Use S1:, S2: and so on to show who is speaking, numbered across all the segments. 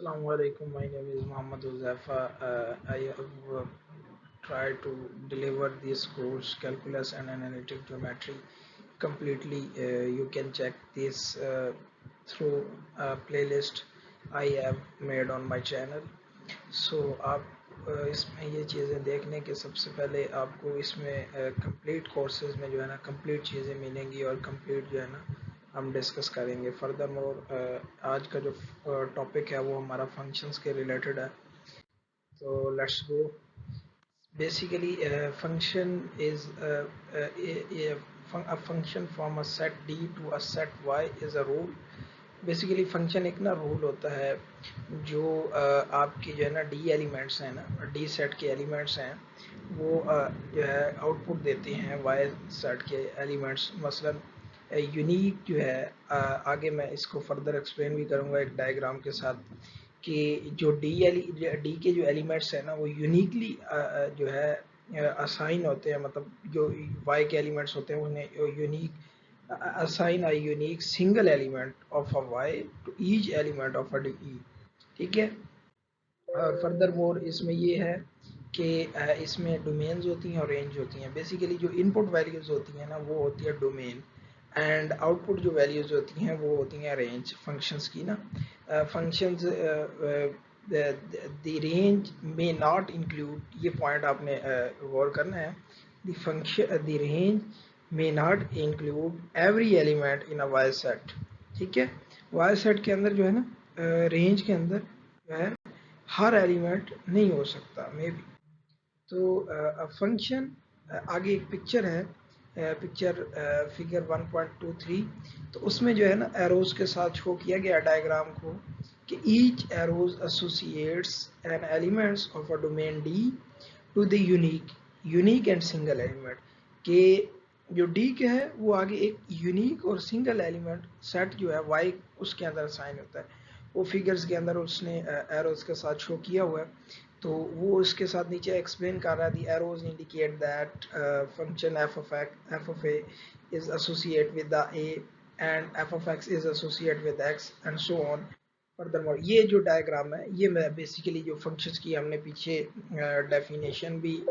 S1: Assalamu alaikum. My name is Muhammad Uzaifa. I have tried to deliver this course, Calculus and Analytic Geometry, completely. You can check this through a playlist I have made on my channel. So आप इसमें ये चीज़ें देखने के सबसे पहले आपको इसमें कंप्लीट कोर्सेज में जो है ना कंप्लीट चीज़ें मिलेंगी और कंप्लीट जो है ना हम डिस्कस करेंगे। फर्दर मोर आज का जो टॉपिक है वो हमारा फंक्शंस के रिलेटेड है। तो let's go. Basically, a function is a function from a set D to a set Y is a rule. Basically function एक ना रूल होता है जो आपकी जो है ना डी एलिमेंट्स हैं ना डी सेट के एलिमेंट्स हैं वो जो है आउटपुट देते हैं वाई सेट के एलिमेंट्स। मसलन यूनिक जो है आगे मैं इसको फर्दर एक्सप्लेन भी करूँगा एक डायग्राम के साथ कि जो डी के जो एलिमेंट्स हैं ना वो यूनिकली जो है असाइन होते हैं। मतलब जो वाई के एलिमेंट्स होते हैं उन्हें unique assign a unique single element of a y to each element of a d। ठीक है। और फर्दर मोर इसमें ये है कि इसमें डोमेन्स होती हैं और रेंज होती हैं। बेसिकली जो इनपुट वैल्यूज़ होती हैं ना वो होती है डोमेन एंड आउटपुट जो वैल्यूज़ होती हैं वो होती हैं रेंज फंक्शंस की ना। फंक्शंस द रेंज में नॉट इंक्लूड, ये पॉइंट आपने गौर करना है। द फंक्शन द रेंज में not include every element in a Y set. ठीक है। वाई सेट के अंदर जो है ना रेंज के अंदर जो है हर एलिमेंट नहीं हो सकता मे बी। तो फंक्शन आगे एक पिक्चर है, पिक्चर फिगर 1.23। तो उसमें जो है ना एरोज के साथ शो किया गया डायग्राम को कि each arrows associates an elements of a domain D to the unique and single element के जो डी के है वो आगे एक यूनिक और सिंगल एलिमेंट सेट जो है वाई उसके अंदर साइन होता है। वो फिगर्स के अंदर उसने एरोज के साथ शो किया हुआ है। तो वो उसके साथ नीचे एक्सप्लेन कर रहा है the arrows indicate that function f of a is associate with the a and f of x is associate with x and so on. Furthermore ये जो डायग्राम है ये मैं बेसिकली जो फंक्शंस की हमने पीछे डेफिनेशन भी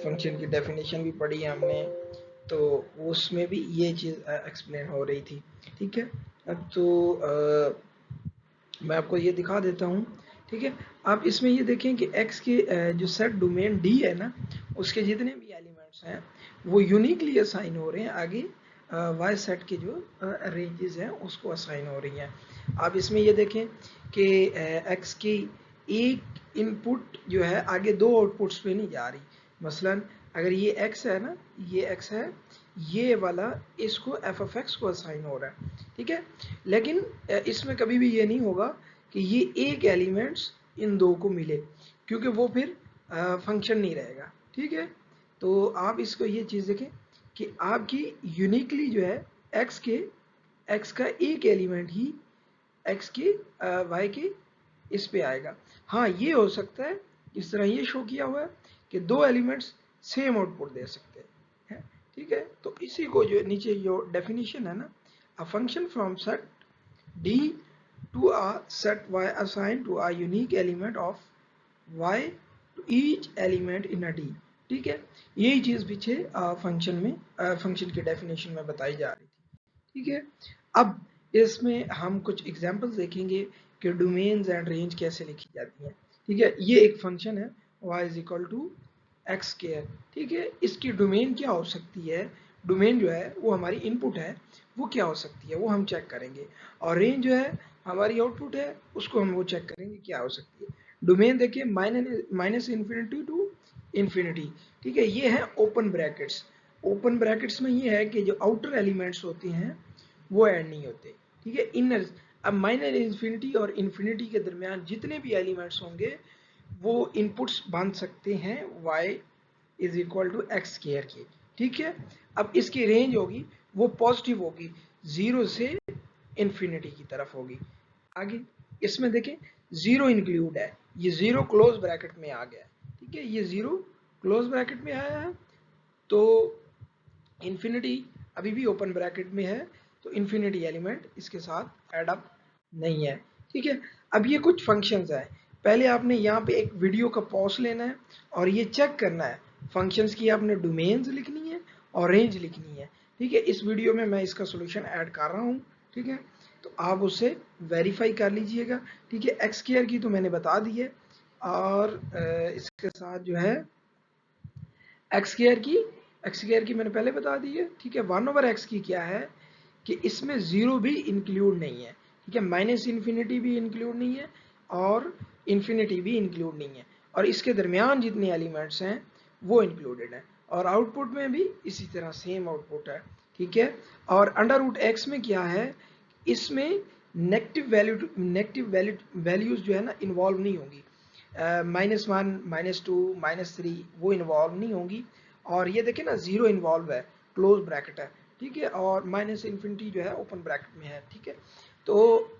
S1: फंक्शन की डेफिनेशन भी पढ़ी है हमने, तो उसमें भी ये चीज़ एक्सप्लेन हो रही थी। ठीक है। अब तो मैं आपको ये दिखा देता हूँ। ठीक है। आप इसमें ये देखें कि x के जो सेट डोमेन D है ना उसके जितने भी एलिमेंट्स हैं वो यूनिकली असाइन हो रहे हैं आगे y सेट के जो रेंजेस हैं उसको असाइन हो रही हैं। आप इसमें ये देखें कि x की एक इनपुट जो है आगे दो आउटपुट्स पे नहीं जा रही। मसलन अगर ये x है ना, ये x है, ये वाला इसको f ऑफ x को असाइन हो रहा है। ठीक है। लेकिन इसमें कभी भी ये नहीं होगा कि ये एक एलिमेंट्स इन दो को मिले, क्योंकि वो फिर फंक्शन नहीं रहेगा। ठीक है। तो आप इसको ये चीज़ देखें कि आपकी यूनिकली जो है x का एक एलिमेंट ही x के y के इस पे आएगा। हाँ ये हो सकता है इस तरह ये शो किया हुआ है कि दो एलिमेंट्स सेम आउटपुट दे सकते हैं। ठीक है। तो इसी को जो नीचे जो डेफिनेशन है ना, a function from set D to a set Y assigned to a unique element of Y to each element in a D। ठीक है। यही चीज़ पीछे फंक्शन में फंक्शन की डेफिनेशन में बताई जा रही थी। ठीक है। अब इसमें हम कुछ एग्जांपल्स देखेंगे कि डोमेन्स एंड रेंज कैसे लिखी जाती हैं। ठीक है। ये एक फंक्शन है y is equal to x square. ठीक है। इसकी डोमेन क्या हो सकती है, डोमेन जो है वो हमारी इनपुट है वो क्या हो सकती है वो हम चेक करेंगे, और रेंज जो है हमारी आउटपुट है उसको हम वो चेक करेंगे क्या हो सकती है। डोमेन देखिए माइनस इन्फिनिटी टू इन्फिनिटी। ठीक है। ये है ओपन ब्रैकेट्स। ओपन ब्रैकेट्स में ये है कि जो आउटर एलिमेंट्स होते हैं वो ऐड नहीं होते। ठीक है। इनर, अब माइनस इन्फिनिटी और इन्फिनिटी के दरमियान जितने भी एलिमेंट्स होंगे वो इनपुट्स बन सकते हैं y is equal to x square के। ठीक है। अब इसकी रेंज होगी वो पॉजिटिव होगी, 0 से इन्फिनिटी की तरफ होगी। आगे इसमें देखें जीरो इंक्लूड है, ये जीरो क्लोज ब्रैकेट में आ गया। ठीक है। ये जीरो क्लोज ब्रैकेट में आया है, तो इन्फिनिटी अभी भी ओपन ब्रैकेट में है, तो इन्फिनिटी एलिमेंट इसके साथ एड अप नहीं है। ठीक है। अब ये कुछ फंक्शंस है, पहले आपने यहाँ पे एक वीडियो का पॉज लेना है और ये चेक करना है फंक्शंस की, आपने डोमेन्स लिखनी है और रेंज लिखनी है। ठीक है, इस वीडियो में मैं इसका सोल्यूशन ऐड कर रहा हूँ। ठीक है, तो आप उसे वेरीफाई कर लीजिएगा। ठीक है, एक्स स्क्वायर की तो मैंने बता दी है, और इसके साथ जो है एक्स स्क्वायर की मैंने पहले बता दी है। ठीक है, 1/x की क्या है कि इसमें जीरो भी इंक्लूड नहीं है। ठीक है, माइनस इन्फिनिटी भी इंक्लूड नहीं है और इन्फिनिटी भी इंक्लूड नहीं है, और इसके दरमियान जितने एलिमेंट्स हैं वो इंक्लूडेड है, और आउटपुट में भी इसी तरह सेम आउटपुट है। ठीक है, और अंडर रूट एक्स में क्या है, इसमें नेगेटिव वैल्यूज जो है ना इन्वॉल्व नहीं होंगी। -1 -2 -3 वो इन्वॉल्व नहीं होंगी, और ये देखें ना जीरो इन्वॉल्व है, क्लोज ब्रैकेट है। ठीक है, और माइनस इन्फिनिटी जो है ओपन ब्रैकेट में है। ठीक है, तो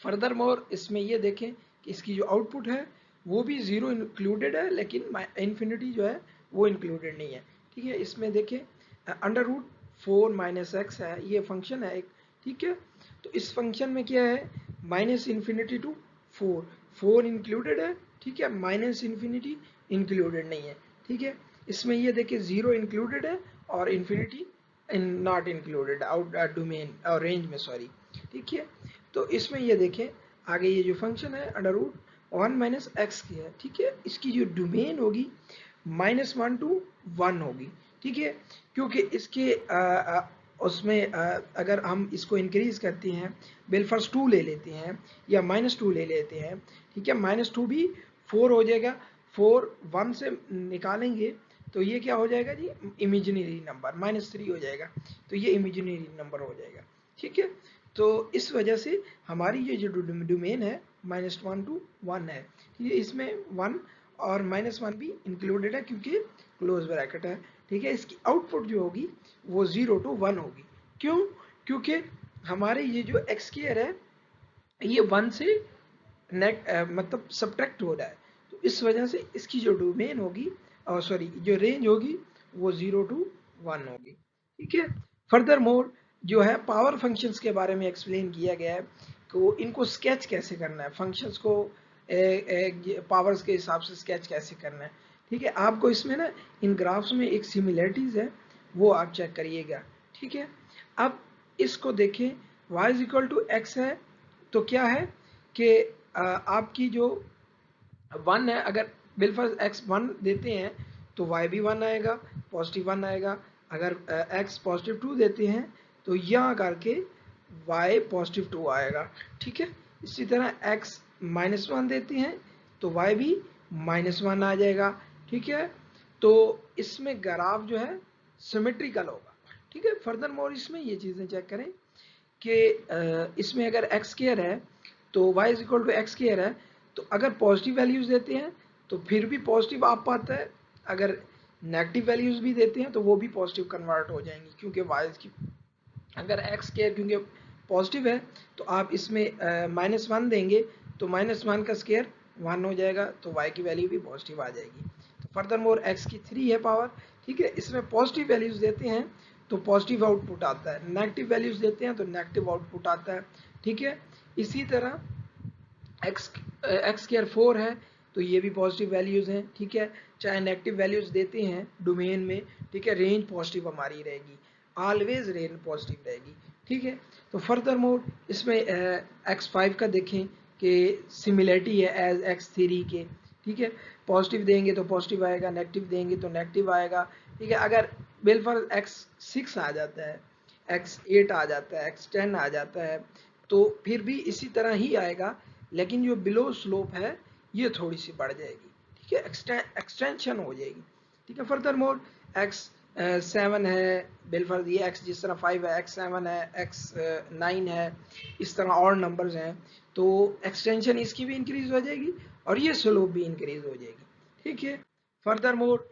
S1: फर्दर मोर इसमें ये देखें कि इसकी जो आउटपुट है वो भी जीरो इंक्लूडेड है, लेकिन इन्फिनिटी जो है वो इंक्लूडेड नहीं है। ठीक है, इसमें देखें अंडर रूट 4 माइनस एक्स है, ये फंक्शन है एक। ठीक है, तो इस फंक्शन में क्या है, माइनस इन्फिनिटी टू 4 इंक्लूडेड है। ठीक है, माइनस इन्फिनिटी इंक्लूडेड नहीं है। ठीक है, इसमें ये देखिए जीरो इंक्लूडेड है और infinity not included out domain और रेंज में, सॉरी। ठीक है, तो इसमें ये देखें आगे ये जो फंक्शन है अंडर रूट 1 माइनस एक्स की है। ठीक है, इसकी जो डोमेन होगी -1 to 1 होगी। ठीक है, क्योंकि इसके उसमें अगर हम इसको इंक्रीज करते हैं, बेलफर्स 2 ले लेते हैं या -2 ले लेते हैं। ठीक है, -2 भी 4 हो जाएगा, 4 1 से निकालेंगे तो ये क्या हो जाएगा जी, इमेजिनरी नंबर -3 हो जाएगा, तो ये इमेजिनरी नंबर हो जाएगा। ठीक है, तो इस वजह से हमारी ये जो डोमेन है -1 to 1 है। ये इसमें 1 और -1 भी इंक्लूडेड है क्योंकि क्लोज ब्रैकेट है। ठीक है, इसकी आउटपुट जो होगी वो 0 to 1 होगी। क्यों, क्योंकि हमारे ये जो एक्स स्क्वायर है ये 1 से मतलब सब्ट्रैक्ट हो रहा है, तो इस वजह से इसकी जो डोमेन होगी और सॉरी जो रेंज होगी वो 0 to 1 होगी। ठीक है, फर्दर मोर जो है पावर फंक्शंस के बारे में एक्सप्लेन किया गया है कि इनको स्केच कैसे करना है, फंक्शंस को पावर्स के हिसाब से स्केच कैसे करना है। ठीक है, आपको इसमें ना इन ग्राफ्स में एक सिमिलरिटीज है, वो आप चेक करिएगा। ठीक है, अब इसको देखें y is equal to x है, तो क्या है कि आपकी जो 1 है, अगर बिलफर्ज x 1 देते हैं तो y भी 1 आएगा, पॉजिटिव 1 आएगा। अगर x पॉजिटिव 2 देते हैं तो यहाँ करके y पॉजिटिव 2 आएगा। ठीक है, इसी तरह x -1 देते हैं तो y भी -1 आ जाएगा। ठीक है, तो इसमें ग्राफ जो है सिमेट्रिकल होगा। ठीक है, फर्दर मोर इसमें ये चीज़ें चेक करें कि इसमें अगर एक्स स्क्वायर है तो y is equal to x square है, तो अगर पॉजिटिव वैल्यूज देते हैं तो फिर भी पॉजिटिव आ पाता है, अगर नेगेटिव वैल्यूज भी देते हैं तो वो भी पॉजिटिव कन्वर्ट हो जाएंगी, क्योंकि y की अगर एक्स स्क्वायर क्योंकि पॉजिटिव है तो आप इसमें -1 देंगे तो -1 का स्क्वायर 1 हो जाएगा, तो y की वैल्यू भी पॉजिटिव आ जाएगी। तो फर्दर मोर x की 3 है पावर। ठीक है, इसमें पॉजिटिव वैल्यूज देते हैं तो पॉजिटिव आउटपुट आता है, नेगेटिव वैल्यूज देते हैं तो नेगेटिव आउटपुट आता है। ठीक है, इसी तरह एक्स स्क्वायर 4 है तो ये भी पॉजिटिव वैल्यूज हैं। ठीक है, चाहे नेगेटिव वैल्यूज देते हैं डोमेन में, ठीक है, रेंज पॉजिटिव हमारी रहेगी, ऑलवेज रेंज पॉजिटिव रहेगी। ठीक है, तो फर्दर मोर इसमें x5 का देखें कि सिमिलरिटी है एज x3 के। ठीक है, पॉजिटिव देंगे तो पॉजिटिव आएगा, नेगेटिव देंगे तो नेगेटिव आएगा। ठीक है, अगर बिलफर x6 आ जाता है, x8 आ जाता है, x10 आ जाता है तो फिर भी इसी तरह ही आएगा, लेकिन जो बिलो स्लोप है ये थोड़ी सी बढ़ जाएगी। ठीक है, एक्सटेंशन हो जाएगी। ठीक है, फर्दर मोर x7 है, बिलफर्ज ये x जिस तरह 5 है, x7 है, x9 है, इस तरह और नंबर्स हैं, तो एक्सटेंशन इसकी भी इंक्रीज हो जाएगी और ये स्लोप भी इंक्रीज हो जाएगी। ठीक है, फर्दर मोर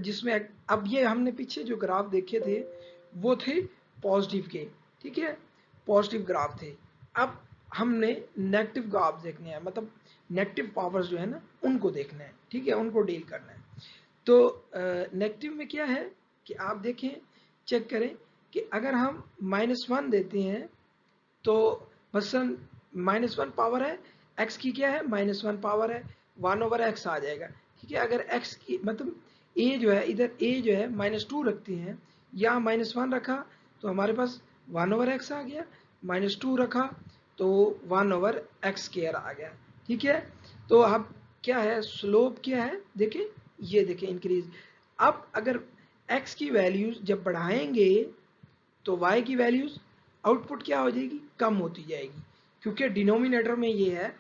S1: जिसमें अब ये हमने पीछे जो ग्राफ देखे थे वो थे पॉजिटिव के। ठीक है, पॉजिटिव ग्राफ थे। अब हमने नेगेटिव ग्राफ देखने हैं, मतलब नेगेटिव पावर्स जो है ना उनको देखना है। ठीक है, उनको डील करना है। तो नेगेटिव में क्या है कि आप देखें, चेक करें कि अगर हम -1 देते हैं तो मसलन -1 पावर है, x की क्या है -1 पावर है, 1/x आ जाएगा। ठीक है, अगर x की मतलब a जो है, इधर a जो है -2 रखते हैं, यहाँ -1 रखा तो हमारे पास 1/x आ गया, -2 रखा तो 1/x² आ गया। ठीक है, तो अब क्या है, स्लोप क्या है, देखें, ये देखें इंक्रीज। अब अगर x की वैल्यूज जब बढ़ाएंगे तो y की वैल्यूज आउटपुट क्या हो जाएगी, कम होती जाएगी, क्योंकि डिनोमिनेटर में ये है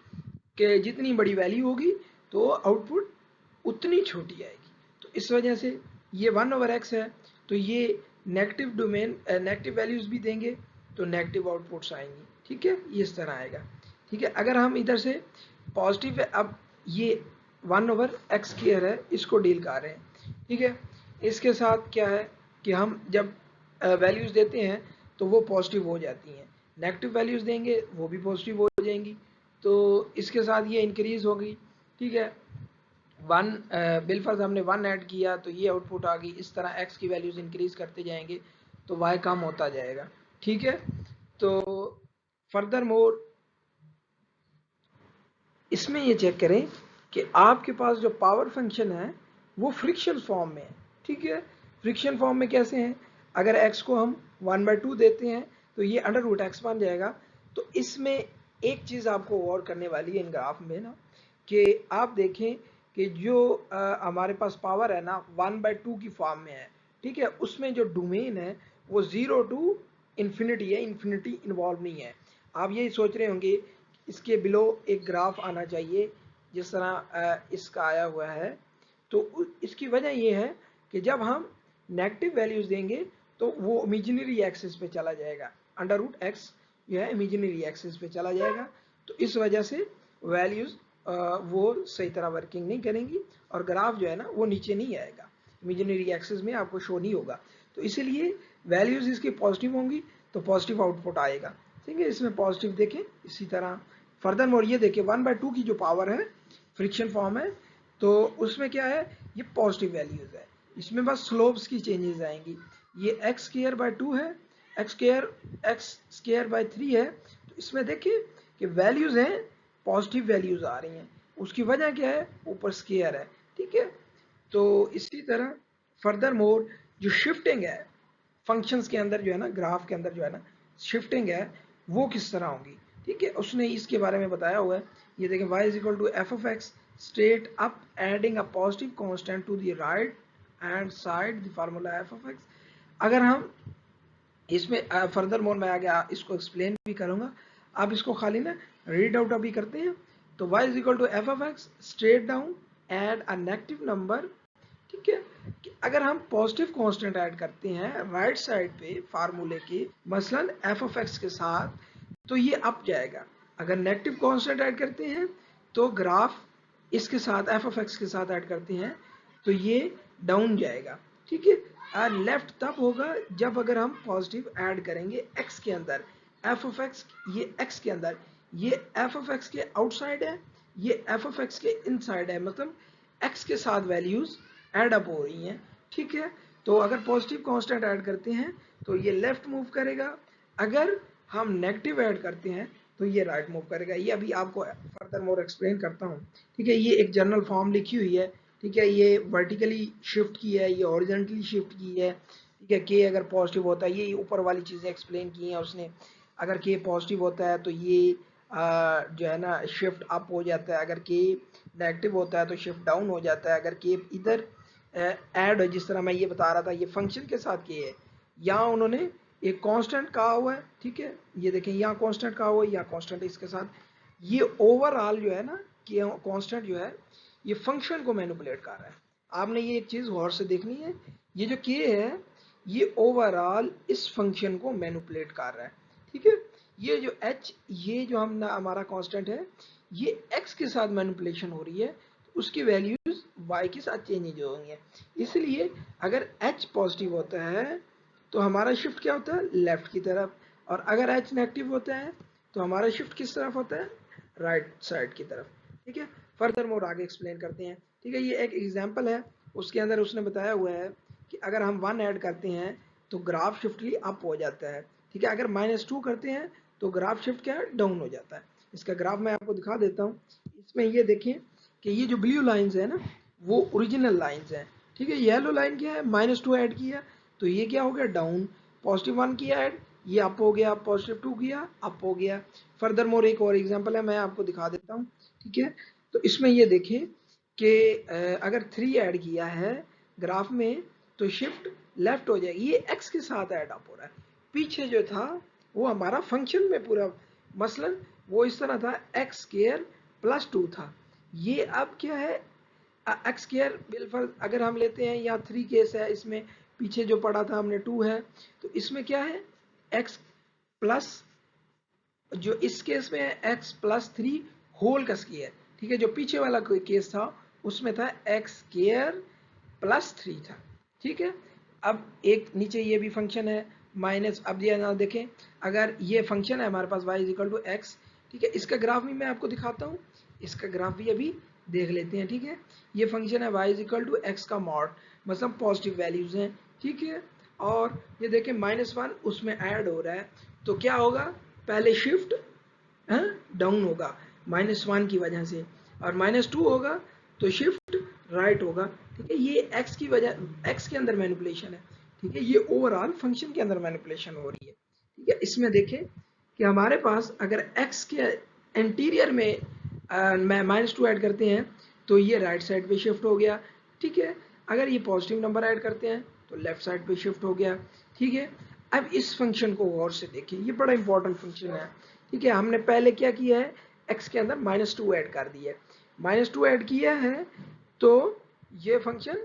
S1: कि जितनी बड़ी वैल्यू होगी तो आउटपुट उतनी छोटी आएगी। तो इस वजह से ये 1/x है, तो ये नेगेटिव डोमेन नेगेटिव वैल्यूज भी देंगे तो नेगेटिव आउटपुट्स आएंगी। ठीक है, ये इस तरह आएगा। ठीक है, अगर हम इधर से पॉजिटिव, अब ये 1/x² है, इसको डील कर रहे हैं। ठीक है, इसके साथ क्या है कि हम जब वैल्यूज देते हैं तो वो पॉजिटिव हो जाती हैं, नेगेटिव वैल्यूज देंगे वो भी पॉजिटिव हो जाएंगी, तो इसके साथ ये इंक्रीज होगी। ठीक है, वन बिलफर्ज हमने 1 ऐड किया तो ये आउटपुट आ गई। इस तरह x की वैल्यूज इंक्रीज करते जाएंगे तो y कम होता जाएगा। ठीक है, तो फर्दर मोर इसमें ये चेक करें कि आपके पास जो पावर फंक्शन है वो फ्रिक्शन फॉर्म में है। ठीक है, फ्रिक्शन फॉर्म में कैसे हैं, अगर x को हम 1/2 देते हैं तो ये √x बन जाएगा। तो इसमें एक चीज़ आपको और करने वाली है इन ग्राफ में ना, कि आप देखें कि जो हमारे पास पावर है ना 1/2 की फॉर्म में है। ठीक है, उसमें जो डोमेन है वो 0 टू इन्फिनिटी है, इन्फिनिटी इन्वॉल्व नहीं है। आप यही सोच रहे होंगे इसके बिलो एक ग्राफ आना चाहिए जिस तरह इसका आया हुआ है। तो इसकी वजह यह है कि जब हम नेगेटिव वैल्यूज देंगे तो वो इमेजिनरी एक्सिस पे चला जाएगा, √x जो है इमेजिनरी एक्सिस पे चला जाएगा, तो इस वजह से वैल्यूज वो सही तरह वर्किंग नहीं करेंगी और ग्राफ जो है ना वो नीचे नहीं आएगा, इमेजिनरी एक्सिस में आपको शो नहीं होगा। तो इसीलिए वैल्यूज इसकी पॉजिटिव होंगी तो पॉजिटिव आउटपुट आएगा। ठीक है, इसमें पॉजिटिव देखें। इसी तरह फर्दर मोर ये देखें 1/2 की जो पावर है फ्रिक्शन फॉर्म है, तो उसमें क्या है, ये पॉजिटिव वैल्यूज है, इसमें बस स्लोप्स की चेंजेस आएंगी। ये x²/2 है, x²/3 है, तो इसमें देखिए कि वैल्यूज हैं पॉजिटिव वैल्यूज आ रही हैं, उसकी वजह क्या है, ऊपर स्केयर है। ठीक है, तो इसी तरह फर्दर मोर जो शिफ्टिंग है फंक्शंस के अंदर जो है ना, ग्राफ के अंदर जो है ना शिफ्टिंग है वो किस तरह होगी। ठीक है, उसने इसके बारे में बताया हुआ है। ये देखें, y = f(x) straight up adding a positive constant to the right hand side the formula f(x). अगर हम इसमें फर्दर मोर में आ गया, इसको एक्सप्लेन भी करूंगा, आप इसको खाली ना रीड आउट अभी करते हैं। तो y = f(x) straight down add a negative number। ठीक है, कि अगर हम पॉजिटिव कांस्टेंट ऐड करते हैं राइट साइड पे फार्मूले के, मसलन f(x) के साथ, तो ये अप जाएगा। अगर नेगेटिव कांस्टेंट ऐड करते हैं तो ग्राफ इसके साथ f(x) के साथ ऐड करते हैं तो ये डाउन जाएगा। ठीक है, लेफ्ट तब होगा जब अगर हम पॉजिटिव ऐड करेंगे x के अंदर, f(x) ये x के अंदर, ये f(x) के आउटसाइड है, ये f(x) के इनसाइड है, मतलब x के साथ वैल्यूज ऐड अप हो रही हैं। ठीक है, तो अगर पॉजिटिव कांस्टेंट ऐड करते हैं तो ये लेफ्ट मूव करेगा, अगर हम नेगेटिव ऐड करते हैं तो ये राइट मूव करेगा। ये अभी आपको फर्दर मोर एक्सप्लेन करता हूँ। ठीक है, ये एक जनरल फॉर्म लिखी हुई है। ठीक है, ये वर्टिकली शिफ्ट की है, ये हॉरिजॉन्टली शिफ्ट की है। ठीक है, के अगर पॉजिटिव होता है, ये ऊपर वाली चीज़ें एक्सप्लेन की हैं उसने, अगर के पॉजिटिव होता है तो ये जो है ना शिफ्ट अप हो जाता है, अगर के नेगेटिव होता है तो शिफ्ट डाउन हो जाता है। अगर के इधर ऐड हो, जिस तरह मैं ये बता रहा था, ये फंक्शन के साथ के है, यहाँ उन्होंने एक कांस्टेंट कहा हुआ है। ठीक है, ये देखें यहाँ कांस्टेंट कहा हुआ है, यहाँ कांस्टेंट इसके साथ, ये ओवरऑल जो है ना कि कांस्टेंट जो है ये फंक्शन को मैनिपुलेट कर रहा है। आपने ये एक चीज़ गौर से देखनी है, ये जो के है ये ओवरऑल इस फंक्शन को मैनिपुलेट कर रहा है। ठीक है, ये जो h, ये जो हम ना हमारा कांस्टेंट है, ये x के साथ मैनिपुलेशन हो रही है, तो उसकी वैल्यूज y के साथ चेंज होंगी। इसलिए अगर h पॉजिटिव होता है तो हमारा शिफ्ट क्या होता है, लेफ्ट की तरफ, और अगर h नेगेटिव होता है तो हमारा शिफ्ट किस तरफ होता है, राइट साइड की तरफ। ठीक है, फर्दर मोर आगे एक्सप्लेन करते हैं। ठीक है, ये एक एग्जांपल है, उसके अंदर उसने बताया हुआ है कि अगर हम 1 ऐड करते हैं तो ग्राफ शिफ्टली अप हो जाता है। ठीक है, अगर -2 करते हैं तो ग्राफ शिफ्ट क्या है, डाउन हो जाता है। इसका ग्राफ मैं आपको दिखा देता हूँ। इसमें ये देखें कि ये जो ब्लू लाइंस है ना वो ओरिजिनल लाइंस हैं, ठीक है। येलो लाइन क्या है, -2 ऐड किया तो ये क्या हो गया, डाउन। +1 किया ऐड, ये अप हो गया। +2 किया, अप हो गया। फर्दर मोर एक और एग्जांपल है, मैं आपको दिखा देता हूँ, ठीक है। तो इसमें ये देखें कि अगर 3 ऐड किया है ग्राफ में तो शिफ्ट लेफ्ट हो जाएगी, ये x के साथ ऐड अप हो रहा है। पीछे जो था वो हमारा फंक्शन में पूरा मसलन वो इस तरह था, x² +2 था, ये अब क्या है x² बिलफर्ज अगर हम लेते हैं, यहाँ 3 केस है, इसमें पीछे जो पड़ा था हमने 2 है, तो इसमें क्या है x प्लस, जो इस केस में है x+3 होल का स्क्वायर, ठीक है। जो पीछे वाला कोई केस था उसमें था x² +3 था, ठीक है। अब एक नीचे ये भी फंक्शन है माइनस, अब ये ना देखें, अगर ये फंक्शन है हमारे पास y=x, ठीक है। इसका ग्राफ भी मैं आपको दिखाता हूँ, इसका ग्राफ भी अभी देख लेते हैं, ठीक है। ये फंक्शन है y=x का मॉड, मतलब पॉजिटिव वैल्यूज हैं, ठीक है। और ये देखें -1 उसमें ऐड हो रहा है, तो क्या होगा, पहले शिफ्ट डाउन होगा -1 की वजह से, और -2 होगा तो शिफ्ट राइट होगा, ठीक है। ये x की वजह, x के अंदर मैनिपुलेशन है, ठीक है। ये ओवरऑल फंक्शन के अंदर मैनिपुलेशन हो रही है, ठीक है। इसमें देखें कि हमारे पास अगर x के इंटीरियर में -2 ऐड करते हैं तो ये राइट साइड पे शिफ्ट हो गया, ठीक है। अगर ये पॉजिटिव नंबर ऐड करते हैं तो लेफ्ट साइड पे शिफ्ट हो गया, ठीक है। अब इस फंक्शन को गौर से देखें, ये बड़ा इंपॉर्टेंट फंक्शन है, ठीक है। हमने पहले क्या किया है, x के अंदर -2 ऐड कर दिया है, -2 ऐड किया है तो ये फंक्शन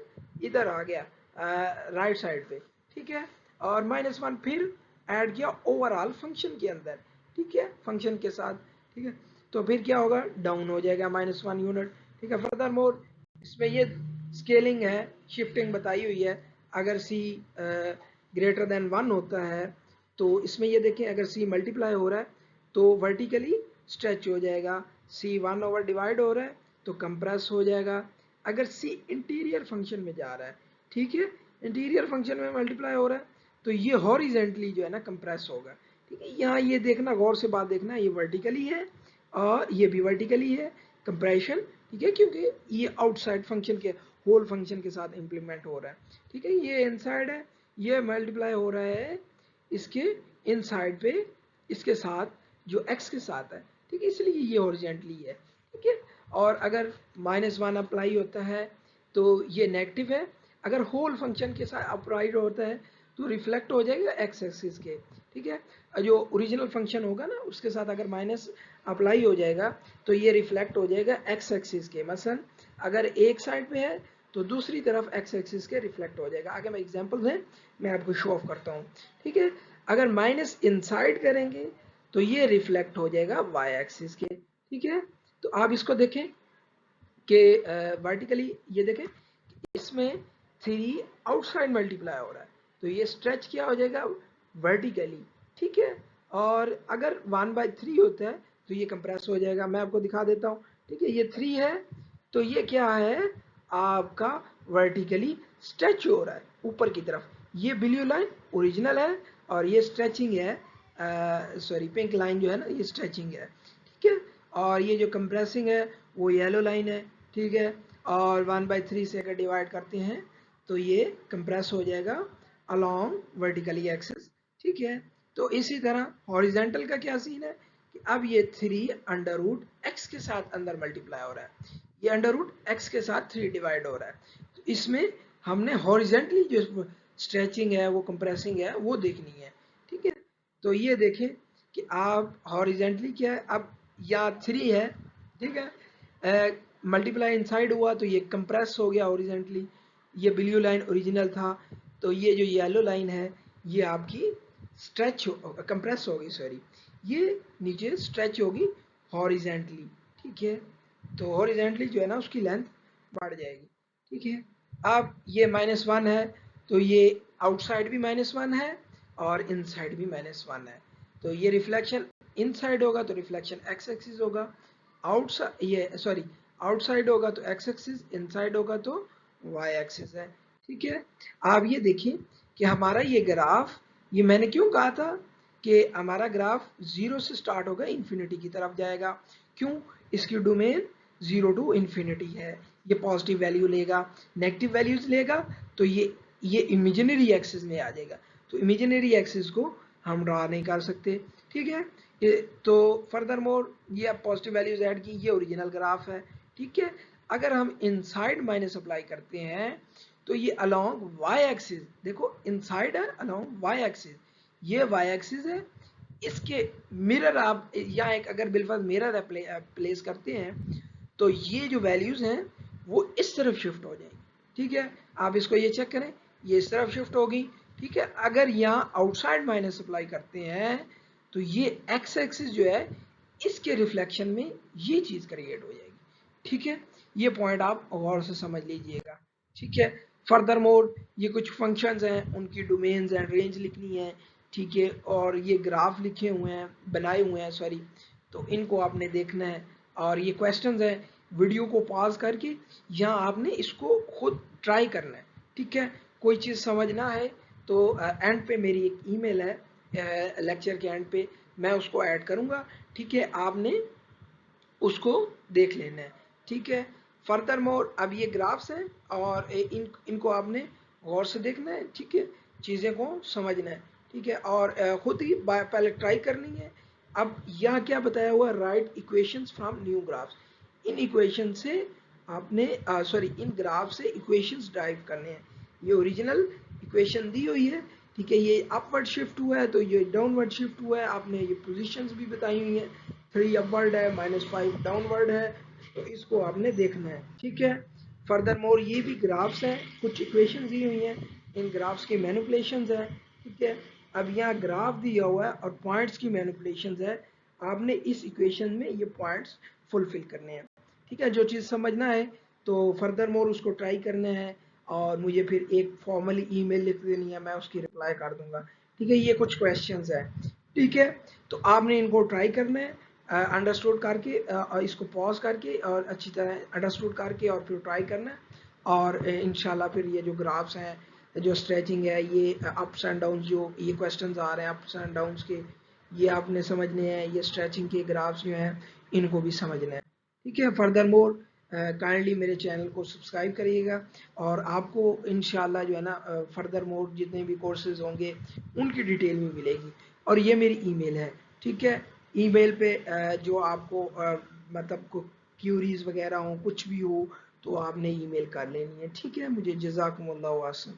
S1: इधर आ गया राइट साइड पे, ठीक है। और -1 फिर ऐड किया ओवरऑल फंक्शन के अंदर, ठीक है, फंक्शन के साथ, ठीक है। तो फिर क्या होगा, डाउन हो जाएगा -1 यूनिट, ठीक है। फर्दर मोर इसमें ये स्केलिंग है, शिफ्टिंग बताई हुई है। अगर c ग्रेटर देन 1 होता है तो इसमें ये देखें, अगर c मल्टीप्लाई हो रहा है तो वर्टिकली स्ट्रेच हो जाएगा, c 1 ओवर डिवाइड हो रहा है तो कंप्रेस हो जाएगा। अगर c इंटीरियर फंक्शन में जा रहा है, ठीक है, इंटीरियर फंक्शन में मल्टीप्लाई हो रहा है तो ये हॉरिजेंटली जो है ना कंप्रेस होगा, ठीक है। यहाँ ये देखना, गौर से बात देखना, ये वर्टिकली है और ये भी वर्टिकली है कंप्रेशन, ठीक है, क्योंकि ये आउटसाइड फंक्शन के होल फंक्शन के साथ इंप्लीमेंट हो रहा है, ठीक है। ये इनसाइड है, ये मल्टीप्लाई हो रहा है इसके इनसाइड पे, इसके साथ जो x के साथ है, ठीक है, इसलिए ये हॉरिजेंटली है, ठीक है। और अगर -1 अप्लाई होता है तो ये नेगेटिव है, अगर होल फंक्शन के साथ अप्लाइड होता है तो रिफ्लेक्ट हो जाएगा x एक्सिस के, ठीक है। जो ओरिजिनल फंक्शन होगा ना उसके साथ अगर माइनस अप्लाई हो जाएगा तो ये रिफ्लेक्ट हो जाएगा x एक्सिस के, मसलन अगर एक साइड पे है तो दूसरी तरफ x एक्सिस के रिफ्लेक्ट हो जाएगा। आगे मैं एग्जांपल है मैं आपको शो ऑफ करता हूँ, ठीक है। अगर माइनस इनसाइड करेंगे तो ये रिफ्लेक्ट हो जाएगा y एक्सिस के, ठीक है। तो आप इसको देखें कि वर्टिकली ये देखें, इसमें 3 आउटसाइड मल्टीप्लाई हो रहा है तो ये स्ट्रेच क्या हो जाएगा, वर्टिकली, ठीक है। और अगर 1/3 होता है तो ये कंप्रेस हो जाएगा। मैं आपको दिखा देता हूँ, ठीक है। ये 3 है तो ये क्या है, आपका वर्टिकली स्ट्रेच हो रहा है ऊपर की तरफ। ये ब्लू लाइन ओरिजिनल है और ये स्ट्रेचिंग है, सॉरी पिंक लाइन जो है ना ये स्ट्रेचिंग है, ठीक है। और ये जो कंप्रेसिंग है वो येलो लाइन है, ठीक है। और 1/3 से अगर डिवाइड करते हैं तो ये कंप्रेस हो जाएगा अलोंग वर्टिकली एक्सिस, ठीक है। तो इसी तरह हॉरिजेंटल का क्या सीन है कि अब ये 3 √x के साथ अंदर मल्टीप्लाई हो रहा है, ये √x के साथ 3 डिवाइड हो रहा है। तो इसमें हमने हॉरिजेंटली जो स्ट्रेचिंग है वो कंप्रेसिंग है वो देखनी है, ठीक है। तो ये देखें कि आप हॉरिजेंटली क्या है, अब या 3 है, ठीक है, मल्टीप्लाई इनसाइड हुआ तो ये कंप्रेस हो गया हॉरिजेंटली, ये ब्लू लाइन ओरिजिनल था तो ये जो येलो लाइन है ये आपकी स्ट्रेच कंप्रेस होगी, सॉरी ये नीचे स्ट्रेच होगी हॉरिजेंटली, ठीक है। तो हॉरिजेंटली जो है ना उसकी लेंथ बढ़ जाएगी, ठीक है। अब ये -1 है तो ये आउटसाइड भी -1 है और इनसाइड भी -1 है, तो ये रिफ्लेक्शन इनसाइड होगा तो रिफ्लेक्शन x एक्सिस होगा, आउटसाइड ये सॉरी आउटसाइड होगा तो x एक्सिस, इनसाइड होगा तो y एक्सिस है, ठीक है। आप ये देखिए कि हमारा ये ग्राफ, ये मैंने क्यों कहा था कि हमारा ग्राफ 0 से स्टार्ट होगा, इन्फिनिटी की तरफ जाएगा। क्यों? इसकी डोमेन 0 टू इन्फिनिटी है। ये पॉजिटिव वैल्यू लेगा, नेगेटिव वैल्यूज लेगा, तो ये इमेजिनरी एक्सिस में आ जाएगा। तो इमेजिनरी एक्सिस को हम ड्रा नहीं कर सकते, ठीक है। तो फर्दर मोर ये अब पॉजिटिव वैल्यूज ऐड की, ये ओरिजिनल ग्राफ है, ठीक है। अगर हम इनसाइड माइनस अप्लाई करते हैं तो ये अलोंग वाई एक्सिस, देखो इनसाइड है अलोंग वाई एक्सिस, ये वाई एक्सिस है, इसके मिरर आप यहाँ एक अगर बिलफर्ज मिरर प्लेस करते हैं तो ये जो वैल्यूज हैं वो इस तरफ शिफ्ट हो जाएंगी, ठीक है। आप इसको ये चेक करें, ये इस तरफ शिफ्ट होगी, ठीक है। अगर यहाँ आउटसाइड माइनस अप्लाई करते हैं तो ये एक्स एक्सिस जो है इसके रिफ्लेक्शन में ये चीज क्रिएट हो जाएगी, ठीक है। ये पॉइंट आप गौर से समझ लीजिएगा, ठीक है। फर्दर मोर ये कुछ फंक्शंस हैं, उनकी डोमेन्स एंड रेंज लिखनी है, ठीक है। और ये ग्राफ लिखे हुए हैं, बनाए हुए हैं सॉरी, तो इनको आपने देखना है। और ये क्वेश्चंस हैं, वीडियो को पॉज करके यहाँ आपने इसको खुद ट्राई करना है, ठीक है। कोई चीज़ समझना है तो एंड पे मेरी एक ईमेल है, लेक्चर के एंड पे मैं उसको ऐड करूँगा, ठीक है। आपने उसको देख लेना है, ठीक है। फर्दर मोर अब ये ग्राफ्स हैं और इनको आपने गौर से देखना है, ठीक है, चीज़ें को समझना है, ठीक है। और खुद ही पहले ट्राई करनी है। अब यहाँ क्या बताया हुआ है, right equations from new graphs, in equation से आपने सॉरी इन ग्राफ से इक्वेशंस ड्राइव करने हैं। ये ओरिजिनल इक्वेशन दी हुई है, ठीक है। ये अपवर्ड शिफ्ट हुआ है तो ये डाउनवर्ड शिफ्ट हुआ है, आपने ये पोजीशंस भी बताई हुई हैं, 3 अपवर्ड है, -5 डाउनवर्ड है, तो इसको आपने देखना है, ठीक है। फर्दर मोर ये भी ग्राफ्स हैं, कुछ इक्वेशन दी हुई हैं, इन ग्राफ्स की मैनिपुलेशंस है, ठीक है। अब यहाँ ग्राफ दिया हुआ है और पॉइंट्स की मैनिपुलेशंस है, आपने इस इक्वेशन में ये पॉइंट्स फुलफिल करने हैं, ठीक है। जो चीज़ समझना है तो फर्दर मोर उसको ट्राई करना है और मुझे फिर एक फॉर्मली ईमेल लिख देनी है, मैं उसकी रिप्लाई कर दूंगा, ठीक है। ये कुछ क्वेश्चंस हैं, ठीक है। तो आपने इनको ट्राई करना है, अंडरस्टूड करके इसको पॉज करके और अच्छी तरह अंडरस्टूड करके और फिर ट्राई करना है। और इंशाल्लाह फिर ये जो ग्राफ्स हैं, जो स्ट्रेचिंग है, ये अप्स एंड डाउन्स, जो ये क्वेश्चंस आ रहे हैं अप्स एंड डाउन्स के, ये आपने समझने हैं। ये स्ट्रेचिंग के ग्राफ्स जो हैं इनको भी समझना है, ठीक है। फर्दर मोर काइंडली मेरे चैनल को सब्सक्राइब करिएगा और आपको इंशाल्लाह जो है ना फर्दर मोर जितने भी कोर्सेज होंगे उनकी डिटेल भी मिलेगी। और ये मेरी ईमेल है, ठीक है। ईमेल पे जो आपको मतलब क्यूरीज वगैरह हो, कुछ भी हो, तो आपने ईमेल कर लेनी है, ठीक है। मुझे जज़ाकुमुल्लाह वासन।